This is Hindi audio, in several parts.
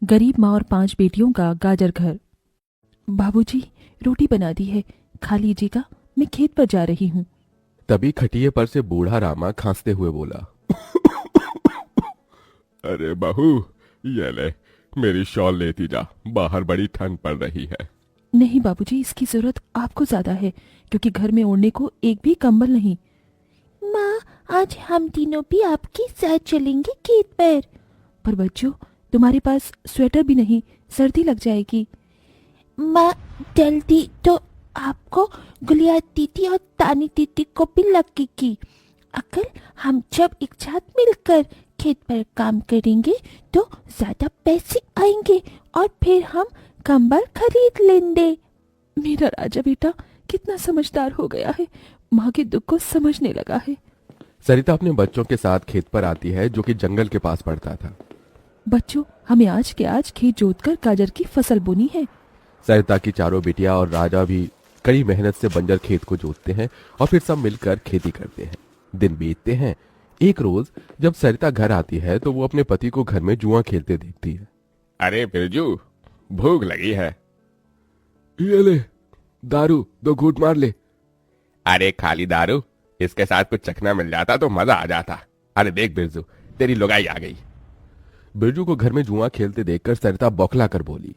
गरीब माँ और 5 बेटियों का गाजर घर। बाबूजी, रोटी बना दी है, खा लीजिएगा, मैं खेत पर जा रही हूँ। तभी खटिये पर से बूढ़ा रामा खांसते हुए बोला, अरे बहू, ये ले, मेरी शॉल लेती जा, बाहर बड़ी ठंड पड़ रही है। नहीं बाबूजी, इसकी जरूरत आपको ज्यादा है, क्योंकि घर में ओढ़ने को एक भी कंबल नहीं। माँ, आज हम तीनों भी आपके साथ चलेंगे खेत पर। पर बच्चों, तुम्हारे पास स्वेटर भी नहीं, सर्दी लग जाएगी। माँ, जल्दी तो आपको गुलिया दीदी और तानी दीदी को भी लगेगी। अगर हम जब एक साथ मिलकर खेत पर काम करेंगे तो ज्यादा पैसे आएंगे और फिर हम कंबल खरीद लेंगे। मेरा राजा बेटा कितना समझदार हो गया है, माँ के दुख को समझने लगा है। सरिता अपने बच्चों के साथ खेत पर आती है, जो कि जंगल के पास पड़ता था। बच्चों, हमें आज के आज खेत जोतकर गाजर की फसल बोनी है। सरिता की चारों बेटियां और राजा भी कड़ी मेहनत से बंजर खेत को जोतते हैं और फिर सब मिलकर खेती करते हैं। दिन बीतते हैं। एक रोज जब सरिता घर आती है तो वो अपने पति को घर में जुआ खेलते देखती है। अरे बिरजू, भूख लगी है। ये ले, दारू 2 घूंट मार ले। अरे खाली दारू, इसके साथ कुछ चखना मिल जाता तो मजा आ जाता। अरे देख बिरजू, तेरी लुगाई आ गई। बिरजू को घर में जुआ खेलते देखकर सरिता बौखला कर बोली,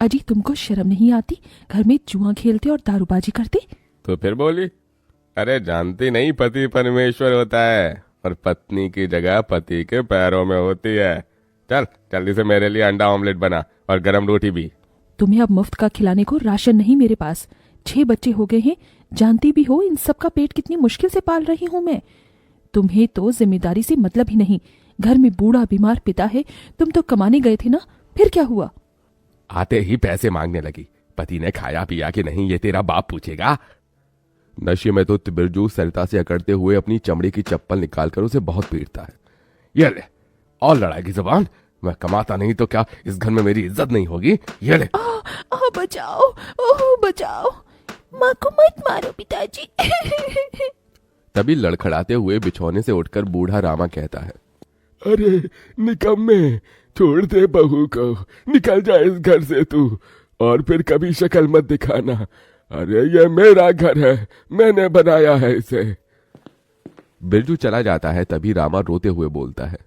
अजी, तुमको शर्म नहीं आती? घर में जुआ खेलते और दारूबाजी करते। तो फिर बोली, अरे जानती नहीं, पति परमेश्वर होता है और पत्नी की जगह पति के पैरों में होती है। चल जल्दी से मेरे लिए अंडा ऑमलेट बना और गरम रोटी भी। तुम्हें अब मुफ्त का खिलाने को राशन नहीं मेरे पास। 6 बच्चे हो गए हैं, जानती भी हो इन सब का पेट कितनी मुश्किल से पाल रही हूँ मैं। तुम्हें तो जिम्मेदारी से मतलब ही नहीं। घर में बूढ़ा बीमार पिता है, तुम तो कमाने गए थे ना, फिर क्या हुआ? आते ही पैसे मांगने लगी। पति ने खाया पिया कि नहीं ये तेरा बाप पूछेगा। नशे में तो बिरजू सरिता से अकड़ते हुए अपनी चमड़ी की चप्पल निकालकर उसे बहुत पीटता है। ये ले, और लड़ाई की जुबान। मैं कमाता नहीं तो क्या इस घर में मेरी इज्जत नहीं होगी? ये ले। बचाओ, ओह बचाओ, माँ को मत मारो पिताजी। तभी लड़खड़ाते हुए बिछौने से उठकर बूढ़ा रामा कहता है, अरे निकम्मे, छोड़ दे बहू को, निकल जा इस घर से तू, और फिर कभी शक्ल मत दिखाना। अरे ये मेरा घर है, मैंने बनाया है इसे। बिरजू चला जाता है। तभी रामा रोते हुए बोलता है,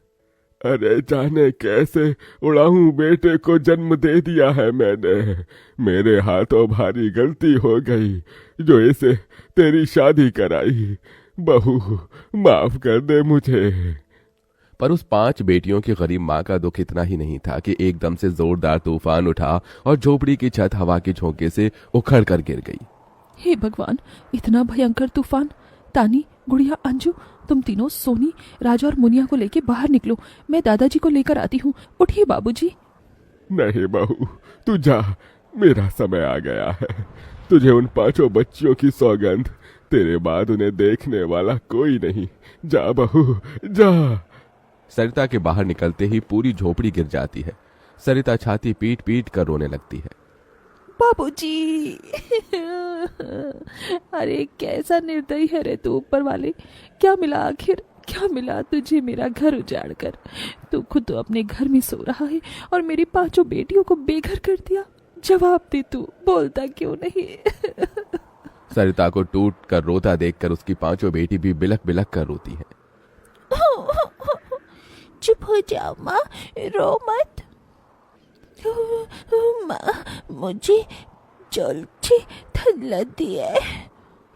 अरे जाने कैसे उड़ाऊं बेटे को जन्म दे दिया है मैंने। मेरे हाथों भारी गलती हो गई जो इसे तेरी शादी कराई। बहू, माफ कर दे मुझे। पर उस 5 बेटियों की गरीब माँ का दुख इतना ही नहीं था कि एकदम से जोरदार तूफान उठा और झोपड़ी की छत हवा के झोंके से उखड़ कर गिर गई। हे भगवान, इतना भयंकर तूफान! तानी, गुड़िया, अंजू, तुम तीनों सोनी, राजा और मुनिया को लेके बाहर निकलो, मैं दादाजी को लेकर आती हूँ। उठिए बाबूजी। नहीं बहू, तू जा, मेरा समय आ गया है। तुझे उन 5 बच्चियों की सौगंध, तेरे बाद उन्हें देखने वाला कोई नहीं। जा बहू, जा। सरिता के बाहर निकलते ही पूरी झोपड़ी गिर जाती है। सरिता छाती पीट पीट कर रोने लगती है। बाबूजी! अरे कैसा निर्दयी है रे तू ऊपर वाले! क्या मिला आखिर, क्या मिला तुझे मेरा घर उजाड़ कर? तू खुद तो अपने घर में सो रहा है और मेरी 5 बेटियों को बेघर कर दिया। जवाब दे, तू बोलता क्यों नहीं? सरिता को टूट कर रोता देखकर उसकी 5 बेटी भी बिलख बिलख कर रोती है। चुप हो जाओ माँ, रो मत। माँ, मुझे जल्दी ठंड लगती है।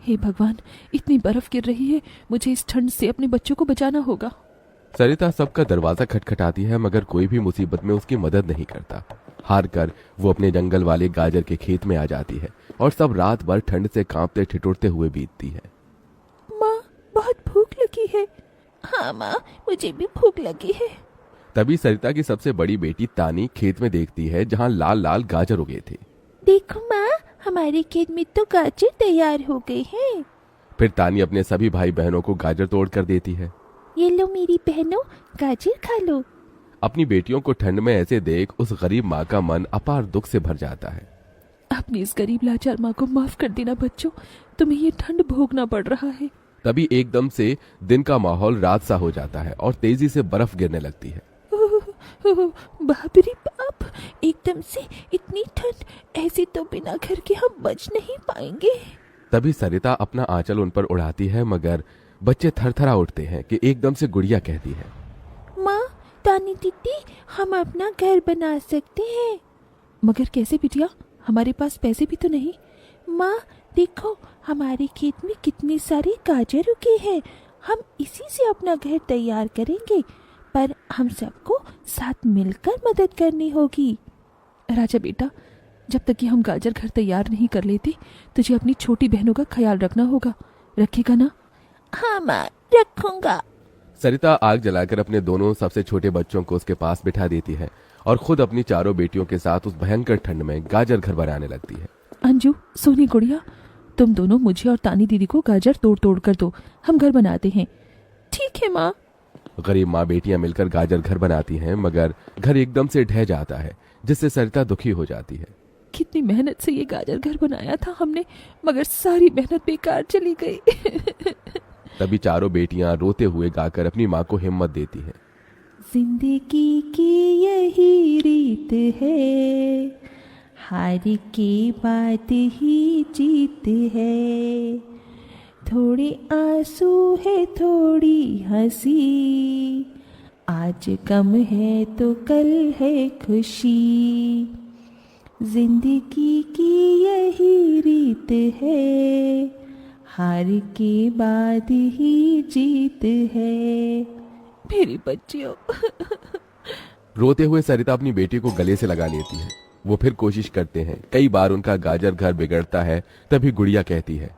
हे भगवान, इतनी बर्फ गिर रही है, मुझे इस ठंड से अपने बच्चों को बचाना होगा। सरिता सबका दरवाजा खटखटाती है, मगर कोई भी मुसीबत में उसकी मदद नहीं करता। हार कर वो अपने जंगल वाले गाजर के खेत में आ जाती है और सब रात भर ठंड से कांपते ठिठुरते हुए बीतती है। माँ, बहुत भूख लगी है। हाँ माँ, मुझे भी भूख लगी है। तभी सरिता की सबसे बड़ी बेटी तानी खेत में देखती है जहाँ लाल लाल गाजर उगे थे। देखो माँ, हमारे खेत में तो गाजर तैयार हो गए हैं। फिर तानी अपने सभी भाई बहनों को गाजर तोड़ कर देती है। ये लो मेरी बहनों, गाजर खा लो। अपनी बेटियों को ठंड में ऐसे देख उस गरीब माँ का मन अपार दुख से भर जाता है। अपनी इस गरीब लाचार माँ को माफ कर देना बच्चों, तुम्हें ये ठंड भोगना पड़ रहा है। तभी एकदम से दिन का माहौल रात सा हो जाता है और तेजी से बर्फ गिरने लगती है। बाप रे बाप, एकदम से इतनी ठंड, ऐसे तो बिना घर के हम बच नहीं पाएंगे। तभी सरिता अपना आंचल उन पर उड़ाती है, मगर बच्चे थरथरा उठते हैं कि एकदम से गुड़िया कहती है, माँ, तानी दीदी, हम अपना घर बना सकते हैं। मगर कैसे बिटिया, हमारे पास पैसे भी तो नहीं। माँ देखो, हमारे खेत में कितने सारे गाजर उगे हैं, हम इसी से अपना घर तैयार करेंगे, पर हम सबको साथ मिलकर मदद करनी होगी। राजा बेटा, जब तक कि हम गाजर घर तैयार नहीं कर लेते, तुझे अपनी छोटी बहनों का ख्याल रखना होगा। रखेगा ना? हाँ माँ, रखूंगा। सरिता आग जलाकर अपने दोनों सबसे छोटे बच्चों को उसके पास बिठा देती है और खुद अपनी चारों बेटियों के साथ उस भयंकर ठंड में गाजर घर बनाने लगती है। अंजू, सोनी, गुड़िया, तुम दोनों मुझे और तानी दीदी को गाजर तोड़ तोड़ कर दो, हम घर बनाते हैं। ठीक है माँ। गरीब माँ बेटियां मिलकर गाजर घर बनाती हैं, मगर घर एकदम से ढह जाता है, जिससे सरिता दुखी हो जाती है। कितनी मेहनत से ये गाजर घर बनाया था हमने, मगर सारी मेहनत बेकार चली गई। तभी चारों बेटियां रोते हुए गाकर अपनी माँ को हिम्मत देती हैं। जिंदगी की यही रीत है, हार के बाद ही जीत है, थोड़े आंसू है थोड़ी हंसी, आज गम है तो कल है खुशी, जिंदगी की यही रीत है, हार के बाद ही जीत है। मेरी बच्चियों। रोते हुए सरिता अपनी बेटी को गले से लगा लेती है। वो फिर कोशिश करते हैं, कई बार उनका गाजर घर बिगड़ता है। तभी गुड़िया कहती है,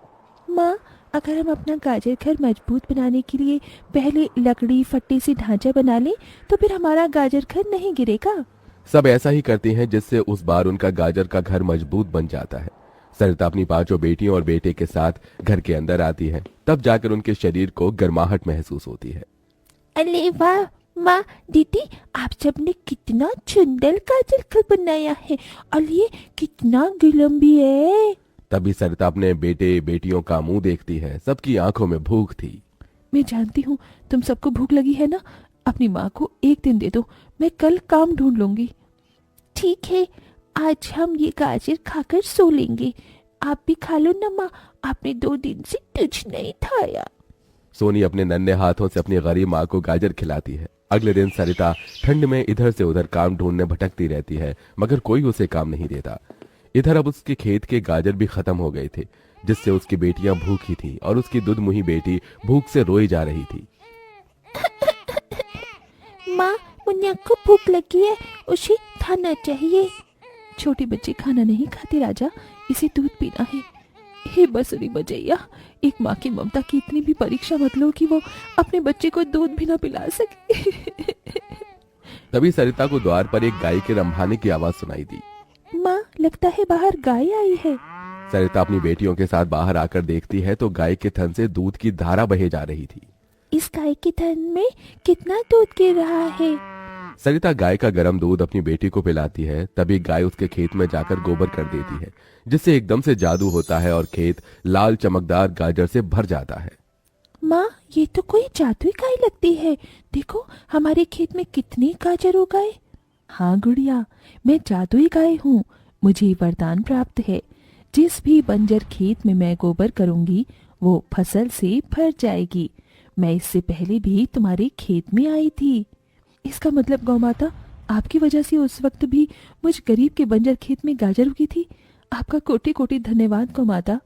माँ, अगर हम अपना गाजर घर मजबूत बनाने के लिए पहले लकड़ी फट्टे से ढांचा बना लें, तो फिर हमारा गाजर घर नहीं गिरेगा। सब ऐसा ही करते हैं, जिससे उस बार उनका गाजर का घर मजबूत बन जाता है। सरिता अपनी पांचों बेटियों और बेटे के साथ घर के अंदर आती है। तब जाकर उनके शरीर को गर्माहट महसूस होती है। अरे वाह माँ, दीदी, आप सबने कितना सुंदर गाजर घर बनाया है, और ये कितना गुलाम भी है। तभी सरिता अपने बेटे बेटियों का मुंह देखती है। सबकी आंखों में भूख थी। मैं जानती हूँ तुम सबको भूख लगी है ना। अपनी माँ को एक दिन दे दो, मैं कल काम ढूंढ लूंगी। ठीक है, आज हम ये गाजर खाकर सो लेंगे। आप भी खा लो ना माँ, आपने 2 दिन से कुछ नहीं खाया। सोनी अपने नन्हे हाथों से अपनी गरीब माँ को गाजर खिलाती है। अगले दिन सरिता ठंड में इधर से उधर काम ढूंढने भटकती रहती है, मगर कोई उसे काम नहीं देता। इधर अब उसके खेत के गाजर भी खत्म हो गए थे, जिससे उसकी बेटियां भूखी थी और उसकी दुधमुही बेटी भूख से रोई जा रही थी। माँ, मुन्ना को भूख लगी है, उसे खाना चाहिए। छोटे बच्चे खाना नहीं खाते राजा, इसे दूध पीना है। हे बसुरी बजैया, एक माँ की ममता की इतनी भी परीक्षा मत लो कि वो अपने बच्चे को दूध भी ना पिला सके। तभी सरिता को द्वार पर एक गाय के रंभाने की आवाज सुनाई दी। माँ, लगता है बाहर गाय आई है। सरिता अपनी बेटियों के साथ बाहर आकर देखती है तो गाय के थन से दूध की धारा बहे जा रही थी। इस गाय के थन में कितना दूध गिर रहा है। सरिता गाय का गर्म दूध अपनी बेटी को पिलाती है। तभी गाय उसके खेत में जाकर गोबर कर देती है, जिससे एकदम से जादू होता है और खेत लाल चमकदार गाजर से भर जाता है। माँ, ये तो कोई जादुई गाय लगती है। देखो, हमारे खेत में कितने गाजर हो गए। हाँ गुड़िया, मैं जादुई गाय हूँ। मुझे वरदान प्राप्त है, जिस भी बंजर खेत में मैं गोबर करूंगी वो फसल से भर जाएगी। मैं इससे पहले भी तुम्हारे खेत में आई थी। इसका मतलब गौ माता, आपकी वजह से उस वक्त भी मुझ गरीब के बंजर खेत में गाजर उगी थी। आपका कोटि कोटि धन्यवाद गौ माता।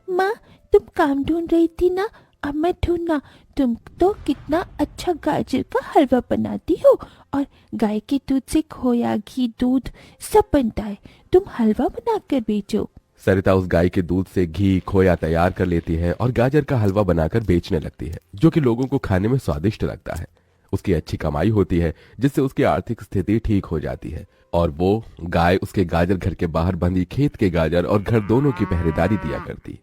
माँ, तुम काम ढूंढ रही थी ना, अब मैं ढूंढना। तुम तो कितना अच्छा गाजर का हलवा बनाती हो, और गाय के दूध से खोया, घी, दूध सब बनता है। तुम हलवा बनाकर बेचो। सरिता उस गाय के दूध से घी खोया तैयार कर लेती है और गाजर का हलवा बनाकर बेचने लगती है, जो कि लोगों को खाने में स्वादिष्ट लगता है। उसकी अच्छी कमाई होती है, जिससे उसकी आर्थिक स्थिति ठीक हो जाती है और वो गाय उसके गाजर घर के बाहर बंधी खेत के गाजर और घर दोनों की पहरेदारी दिया करती।